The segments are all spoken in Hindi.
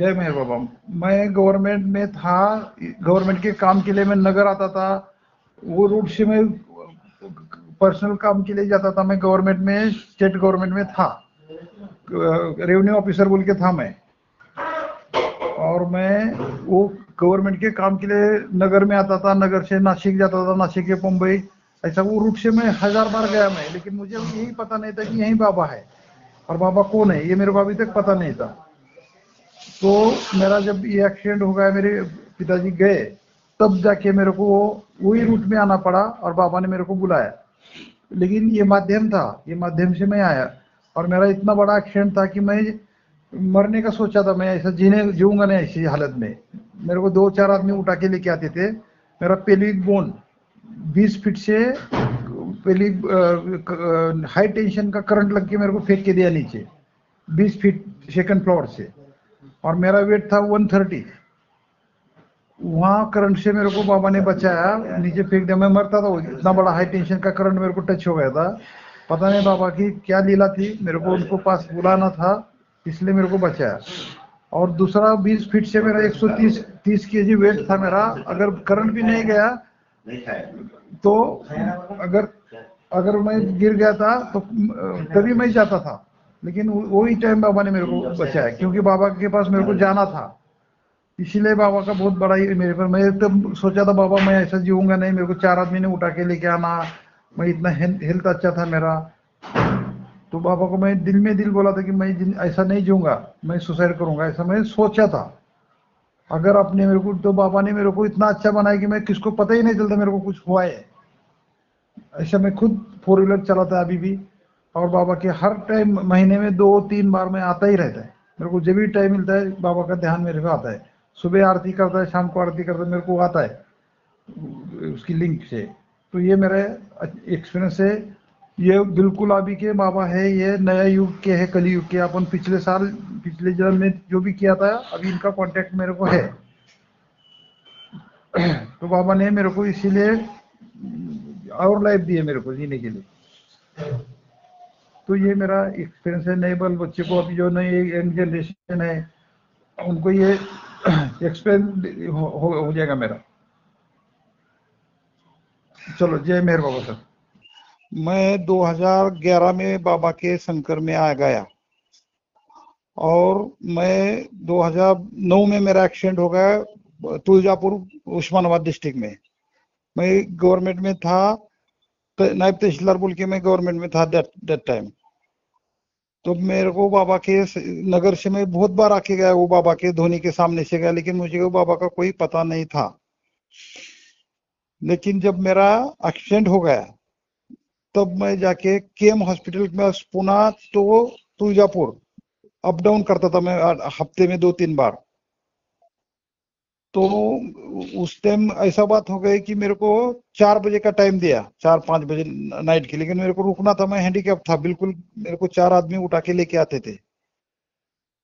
जय मेहर बाबा। मैं गवर्नमेंट में था, गवर्नमेंट के काम के लिए मैं नगर आता था। वो रूट से मैं पर्सनल काम के लिए जाता था। मैं गवर्नमेंट में, स्टेट गवर्नमेंट में था, रेवेन्यू ऑफिसर बोल के था मैं। और मैं वो गवर्नमेंट के काम के लिए नगर में आता था, नगर से नासिक जाता था, नासिक से मुंबई। ऐसा वो रूट से मैं 1000 बार गया मैं, लेकिन मुझे यही पता नहीं था कि यही बाबा है और बाबा कौन है, ये मेरे को अभी तक पता नहीं था। तो मेरा जब ये एक्सीडेंट हो गया, मेरे पिताजी गए, तब जाके मेरे को वही रूट में आना पड़ा और बाबा ने मेरे को बुलाया। लेकिन ये माध्यम था, ये माध्यम से मैं आया। और मेरा इतना बड़ा एक्सीडेंट था कि मैं मरने का सोचा था। मैं ऐसा जीऊंगा नहीं ऐसी हालत में। मेरे को 2-4 आदमी उठा के लेके आते थे। मेरा पेल्विक बोन 20 फीट से पहली हाई टेंशन का करंट लग के मेरे को फेंक के दिया नीचे, 20 फीट सेकंड फ्लोर से। और मेरा वेट था 130। वहाँ करंट से मेरे को बाबा ने बचाया, नीचे फेंक दिया। मैं मरता था, इतना बड़ा हाई टेंशन का करंट मेरे को टच हो गया था। पता नहीं बाबा की क्या लीला थी, मेरे को उनको पास बुलाना था, इसलिए मेरे को बचाया। और दूसरा 20 फीट से मेरा 130 केजी वेट था मेरा। अगर करंट भी नहीं गया तो अगर अगर मैं गिर गया था तो तभी मैं जाता था। लेकिन वही टाइम बाबा ने मेरे को बचाया, क्योंकि बाबा के पास मेरे को जाना था। इसीलिए बाबा का बहुत बड़ा ही मेरे पर। मैं तब सोचा था बाबा मैं ऐसा जीऊंगा नहीं, मेरे को 4 आदमी ने उठा के लेके आना। मैं इतना हेल्थ अच्छा था मेरा। तो बाबा को मैं दिल में दिल बोला था कि मैं ऐसा नहीं जीऊंगा, मैं सुसाइड करूंगा, ऐसा मैं सोचा था। अगर आपने मेरे को, तो बाबा ने मेरे को इतना अच्छा बनाया कि मैं किसको पता ही नहीं चलता मेरे को कुछ हुआ है। ऐसा मैं खुद 4 व्हीलर चलाता है अभी भी। और बाबा के हर टाइम महीने में 2-3 बार में आता ही रहता है। मेरे को जब भी टाइम मिलता है बाबा का ध्यान मेरे को आता है। सुबह आरती करता है, शाम को आरती करता है, मेरे को आता है उसकी लिंक से। तो ये मेरा एक्सपीरियंस है। ये बिल्कुल अभी के बाबा है, ये नया युग के है, कली युग के। अपन पिछले साल, पिछले जन्म में जो भी किया था, अभी इनका कांटेक्ट मेरे को है। तो बाबा ने मेरे को इसीलिए और लाइफ दी है मेरे को जीने के लिए। तो ये मेरा एक्सपीरियंस है। नए बल बच्चे को, अभी जो नई यंग जनरेशन है, उनको ये एक्सपीरियंस हो जाएगा मेरा। चलो, जय मेहर बाबा सर। मैं 2011 में बाबा के शंकर में आ गया। और मैं 2009 में मेरा एक्सीडेंट हो गया तुलजापुर, उस्मानाबाद डिस्ट्रिक्ट में। मैं गवर्नमेंट में था, नायब तहसीलदार बोल के मैं गवर्नमेंट में था दैट टाइम। तो मेरे को बाबा के नगर से मैं बहुत बार आके गया, वो बाबा के धोनी के सामने से गया, लेकिन मुझे वो बाबा का कोई पता नहीं था। लेकिन जब मेरा एक्सीडेंट हो गया, तब मैं जाके केएम हॉस्पिटल में, पुणे तो तुलजापुर अप डाउन करता था मैं, हफ्ते में 2-3 बार। तो उस टाइम ऐसा बात हो गई कि मेरे को 4 बजे का टाइम दिया, 4-5 बजे नाइट की। लेकिन मेरे को रुकना था, मैं हैंडीकैप था बिल्कुल। मेरे को 4 आदमी उठा के लेके आते थे।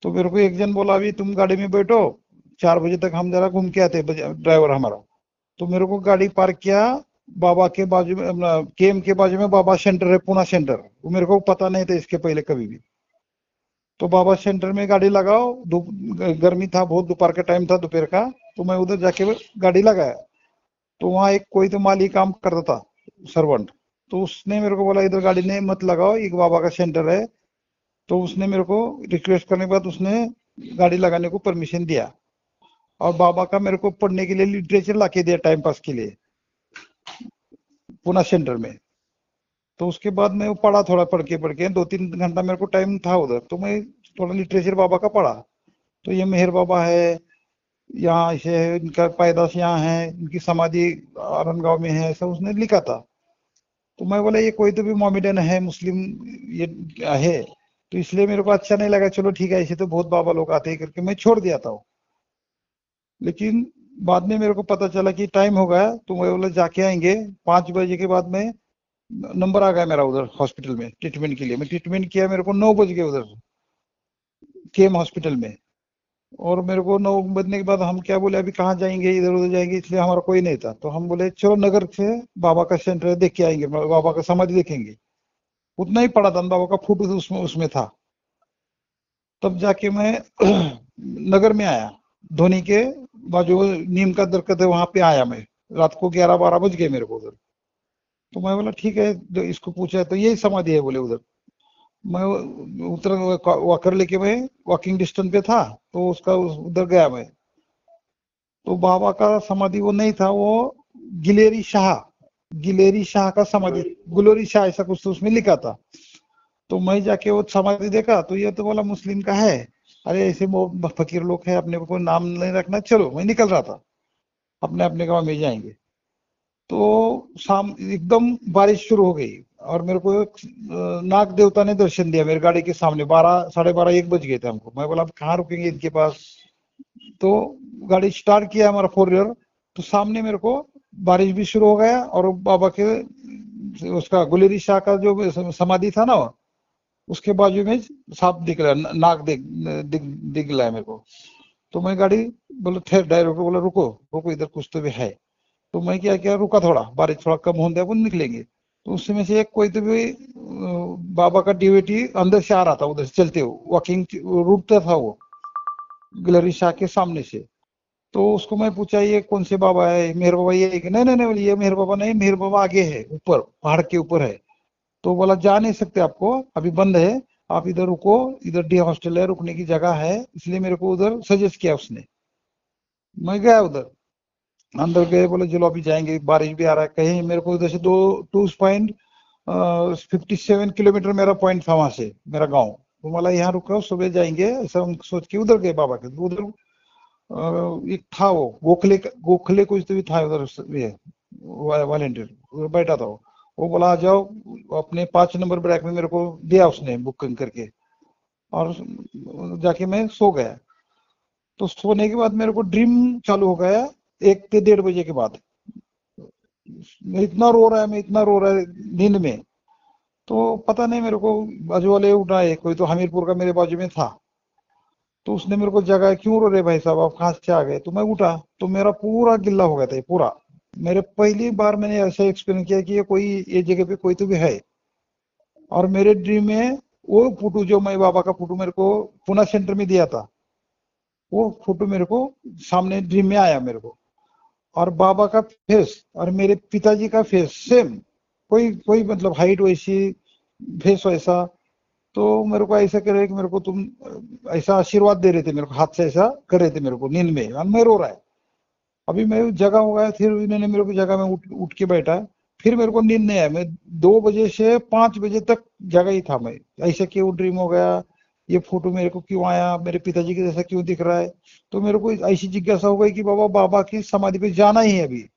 तो मेरे को एक जन बोला, अभी तुम गाड़ी में बैठो, 4 बजे तक हम जरा घूम के आते, ड्राइवर हमारा। तो मेरे को गाड़ी पार्क किया बाबा के बाजू में, केएम के बाजू में बाबा सेंटर है, पुणे सेंटर। वो मेरे को पता नहीं था इसके पहले कभी भी। तो बाबा सेंटर में गाड़ी लगाओ, गर्मी था बहुत, दोपहर का टाइम था, दोपहर का। तो मैं उधर जाके गाड़ी लगाया। तो वहाँ एक कोई तो माली काम करता था, सर्वेंट। तो उसने मेरे को बोला, इधर गाड़ी नहीं मत लगाओ, एक बाबा का सेंटर है। तो उसने मेरे को रिक्वेस्ट करने के बाद उसने गाड़ी लगाने को परमिशन दिया। और बाबा का मेरे को पढ़ने के लिए लिटरेचर ला के दिया, टाइम पास के लिए, पुणे सेंटर में। तो उसके बाद मैं वो पढ़ा, थोड़ा पढ़ के 2-3 घंटा मेरे को टाइम था उधर। तो मैं थोड़ा लिटरेचर बाबा का पढ़ा। तो ये मेहर बाबा है, यहाँ से है, इनका पैदाश यहाँ है, इनकी समाधि आरन गांव में है, ऐसा उसने लिखा था। तो मैं बोला ये कोई तो भी मोमेडन है, मुस्लिम ये है। तो इसलिए मेरे को अच्छा नहीं लगा। चलो ठीक है, ऐसे तो बहुत बाबा लोग आते ही करके मैं छोड़ दिया था। लेकिन बाद में मेरे को पता चला कि टाइम हो गया, तो मैं बोला जाके आएंगे 5 बजे के बाद में। नंबर आ गया मेरा उधर हॉस्पिटल में ट्रीटमेंट के लिए। मैं ट्रीटमेंट किया, मेरे को 9 बज गए उधर केएम हॉस्पिटल में। और मेरे को 9 बजने के बाद हम क्या बोले, अभी कहाँ जाएंगे, इधर उधर जाएंगे, इसलिए हमारा कोई नहीं था। तो हम बोले चलो नगर से बाबा का सेंटर देख के आएंगे, बाबा का समाधि देखेंगे। उतना ही पड़ा था, बाबा का फोटो उसमें उसमें था। तब जाके मैं नगर में आया, धोनी के बाजू नीम का दरख्त है वहां पे आया मैं। रात को 11-12 बज गए मेरे को उधर। तो मैं बोला ठीक है, जो इसको पूछा तो यही समाधि है बोले उधर। मैं उतर वॉकर लेके मैं वॉकिंग डिस्टेंस पे था, तो उसका उधर गया मैं। तो बाबा का समाधि वो नहीं था, वो गिलेरी शाह, गिलेरी शाह का समाधि, गुलोरी शाह ऐसा कुछ तो उसमें लिखा था। तो मैं जाके वो समाधि देखा तो ये तो बोला मुस्लिम का है। अरे ऐसे वो फकीर लोग हैं, अपने को कोई नाम नहीं रखना, चलो मैं निकल रहा था, अपने अपने गांव में जाएंगे। तो शाम एकदम बारिश शुरू हो गई और मेरे को नाग देवता ने दर्शन दिया मेरी गाड़ी के सामने। 12, 12:30, 1 बज गए थे हमको। मैं बोला अब कहाँ रुकेंगे इनके पास। तो गाड़ी स्टार्ट किया हमारा 4 व्हीलर, तो सामने मेरे को बारिश भी शुरू हो गया और बाबा के उसका गुलेरी शाह का जो समाधि था ना, उसके बाजू में सांप दिख रहा है, नाग दिख रहा है मेरे को। तो मैं गाड़ी बोला ठहर, ड्राइवर को बोला रुको रुको, इधर कुछ तो भी है। तो मैं क्या किया, रुका थोड़ा, बारिश थोड़ा कम होने अपन निकलेंगे। तो उसमें से एक कोई तो भी बाबा का डिवोटी अंदर से आ रहा था, उधर से चलते हुए वॉकिंग रूट था वो, गिलहरी शाह के सामने से। तो उसको मैं पूछा ये कौन से बाबा है, मेहर बाबा ये है कि नहीं नहीं नहीं, ये मेहर बाबा नहीं, मेहर बाबा आगे है, ऊपर पहाड़ के ऊपर है। तो बोला जा नहीं सकते आपको, अभी बंद है, आप इधर रुको, इधर डे हॉस्टल है, रुकने की जगह है, इसलिए मेरे को उधर सजेस्ट किया उसने। मैं गया उधर, अंदर गए, बोले चलो अभी जाएंगे, बारिश भी आ रहा है कहीं। मेरे को उधर से 2.57 किलोमीटर मेरा पॉइंट था वहां से, मेरा गांव। तो बोला यहाँ रुको, सुबह जाएंगे, ऐसा हम सोच के उधर गए बाबा के उधर। एक था वो गोखले कुछ तो भी था उधर, ये वॉलेंटियर उधर बैठा था वो बोला आ जाओ। अपने 5 नंबर ब्रैक में मेरे को दिया उसने बुकिंग करके, और जाके मैं सो गया। तो सोने के बाद मेरे को ड्रीम चालू हो गया 1 से 1:30 बजे के बाद। मैं इतना रो रहा है, मैं इतना रो रहा है नींद में। तो पता नहीं मेरे को बाजू वाले उठाए, कोई तो हमीरपुर का मेरे बाजू में था। तो उसने मेरे को जगाया, क्यों रो रहे भाई साहब, आप कहाँ से आ गए। तो मैं उठा तो मेरा पूरा गिल्ला हो गया था, पूरा। मेरे पहली बार मैंने ऐसा एक्सपीरियंस किया कि ये जगह पे कोई तो भी है। और मेरे ड्रीम में वो फोटो, जो मैं बाबा का फोटो मेरे को पुणे सेंटर में दिया था, वो फोटो मेरे को सामने ड्रीम में आया मेरे को। और बाबा का फेस और मेरे पिताजी का फेस सेम, कोई कोई मतलब हाइट वैसी, फेस वैसा। तो मेरे को ऐसा कर रहे कि मेरे को तुम ऐसा आशीर्वाद दे रहे थे, मेरे को हाथ से ऐसा कर रहे थे मेरे को नींद में, और मैं रो रहा है। अभी मैं जगह हो गया, फिर इन्होंने मेरे को जगह में उठ के बैठा। फिर मेरे को नींद नहीं आया, मैं 2 बजे से 5 बजे तक जगह ही था मैं। ऐसे क्यों ड्रीम हो गया, ये फोटो मेरे को क्यों आया, मेरे पिताजी के जैसा क्यों दिख रहा है। तो मेरे को ऐसी जिज्ञासा हो गई कि बाबा की समाधि पे जाना ही है अभी।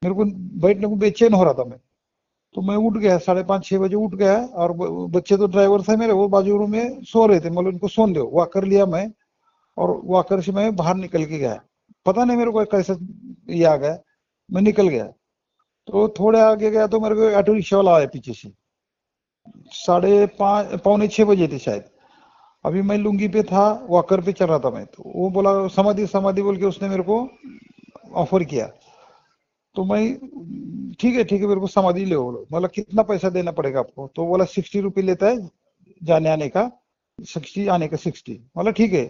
मेरे को बैठने को बेचैन हो रहा था मैं। तो मैं उठ गया, 5:30-6 बजे उठ गया। और बच्चे तो ड्राइवर थे मेरे, वो बाजू रूम में सो रहे थे, मतलब उनको सोन दो, वॉकर लिया मैं। और वॉकर से मैं बाहर निकल के गया, पता नहीं मेरे को कैसे ये आ गया, मैं निकल गया। तो थोड़े आगे गया तो मेरे को ऑटो रिक्शा वाला आया पीछे से, 5:30 पौने 6 बजे थे शायद। अभी मैं लुंगी पे था, वॉकर पे चल रहा था मैं। तो वो बोला समाधि समाधि बोल के उसने मेरे को ऑफर किया। तो मैं ठीक है मेरे को समाधि ले बोलो। बोला कितना पैसा देना पड़ेगा आपको। तो बोला 60 रुपये लेता है जाने आने का, 60 आने का 60। बोला ठीक है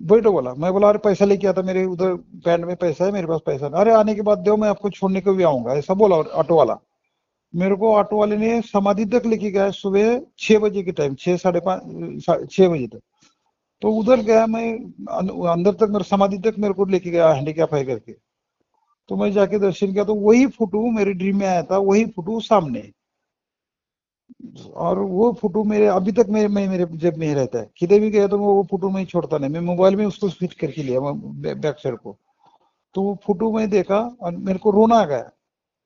बैठो। बोला, मैं बोला अरे पैसा लेके आता, मेरे उधर पैंट में पैसा है, मेरे पास पैसा नहीं। अरे आने के बाद दो, मैं आपको छोड़ने को भी आऊंगा, ऐसा बोला ऑटो वाला। मेरे को ऑटो वाले ने समाधि तक लेके गया सुबह 6 बजे के टाइम, 6, 5:30, 6 बजे तक। तो उधर गया मैं, अंदर तक मेरे समाधि तक मेरे को लेके गया, हैंडीकैप है करके। तो मैं जाके दर्शन किया, तो वही फोटो मेरे ड्रीम में आया था, वही फोटो सामने। और वो फोटो मेरे अभी तक मेरे जेब में ही रहता है, किधर भी गया तो वो फोटो मैं छोड़ता नहीं, मैं मोबाइल में उसको फिट करके लिया बैक साइड को। तो वो फोटो मैं देखा और मेरे को रोना आ गया।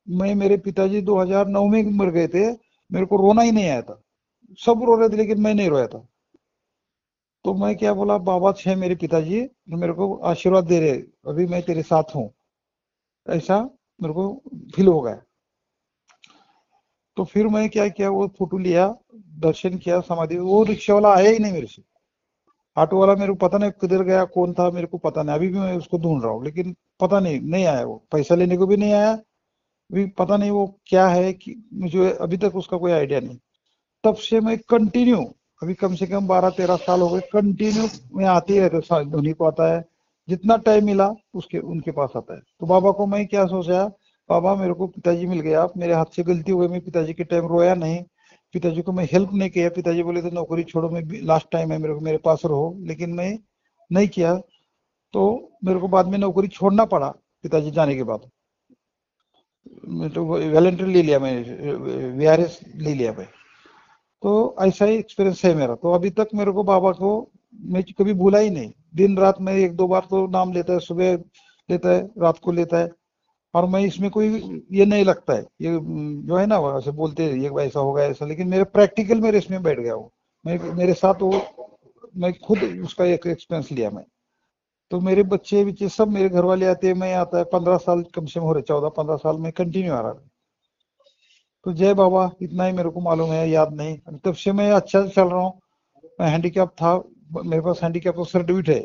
मेरे पिताजी 2009 में मर गए थे, मेरे को रोना ही नहीं आया था। सब रो रहे थे लेकिन मैं नहीं रोया था। तो मैं क्या बोला, बाबा छे मेरे पिताजी, जो मेरे को आशीर्वाद दे रहे, अभी मैं तेरे साथ हूँ, ऐसा मेरे को फील हो गया। तो फिर मैं क्या किया, वो फोटो लिया, दर्शन किया समाधि। वो रिक्शा वाला आया ही नहीं मेरे से, ऑटो वाला मेरे को पता नहीं किधर गया, कौन था मेरे को पता नहीं, अभी भी मैं उसको ढूंढ रहा हूँ, लेकिन पता नहीं, नहीं आया वो, पैसा लेने को भी नहीं आया। अभी पता नहीं वो क्या है कि मुझे अभी तक उसका कोई आइडिया नहीं। तब से मैं कंटिन्यू अभी कम से कम 12-13 साल हो गए कंटिन्यू मैं आते ही रहते, धोनी को आता है, जितना टाइम मिला उसके उनके पास आता है। तो बाबा को मैं क्या सोचा, बाबा मेरे को पिताजी मिल गया, मेरे हाथ से गलती हो गई, मैं पिताजी के टाइम रोया नहीं, पिताजी को मैं हेल्प नहीं किया, पिताजी बोले तो नौकरी छोड़ो, मैं लास्ट टाइम है मेरे को, मेरे पास रहो, लेकिन मैं नहीं किया। तो मेरे को बाद में नौकरी छोड़ना पड़ा पिताजी जाने के बाद। मैं तो वॉलंटियर ले लिया, मैं वीआरएस ले लिया मैं। तो ऐसा ही एक्सपीरियंस है मेरा। तो अभी तक मेरे को बाबा को मैं कभी भूला ही नहीं। दिन रात में 1-2 बार तो नाम लेता है, सुबह लेता है, रात को लेता है। और मैं इसमें कोई ये नहीं लगता है, ये जो है ना वैसे बोलते हैं ये ऐसा होगा ऐसा, लेकिन मेरे प्रैक्टिकल मेरे इसमें बैठ गया वो। मैं मेरे साथ वो, मैं खुद उसका एक एक्सपीरियंस लिया मैं। तो मेरे बच्चे बिच्चे सब मेरे घर वाले आते हैं, मैं आता है, 15 साल कम से कम हो रहे, 14-15 साल में कंटिन्यू आ रहा है। तो जय बाबा, इतना ही मेरे को मालूम है, याद नहीं। तब से मैं अच्छा चल रहा हूँ। मैं हैंडीकैप था, मेरे पास हैंडीकैप का सर्टिफिकेट है।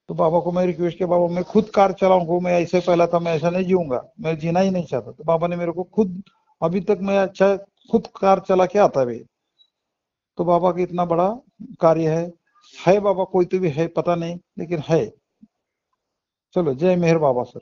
तो बाबा को मैं रिक्वेस्ट किया, बाबा मैं खुद कार चलाऊंगा, मैं ऐसे पहला था, मैं ऐसा नहीं जीऊंगा, मैं जीना ही नहीं चाहता। तो बाबा ने मेरे को खुद, अभी तक मैं अच्छा खुद कार चला के आता है। तो बाबा का इतना बड़ा कार्य है बाबा, कोई तो भी है पता नहीं, लेकिन है। चलो, जय मेहर बाबा सर।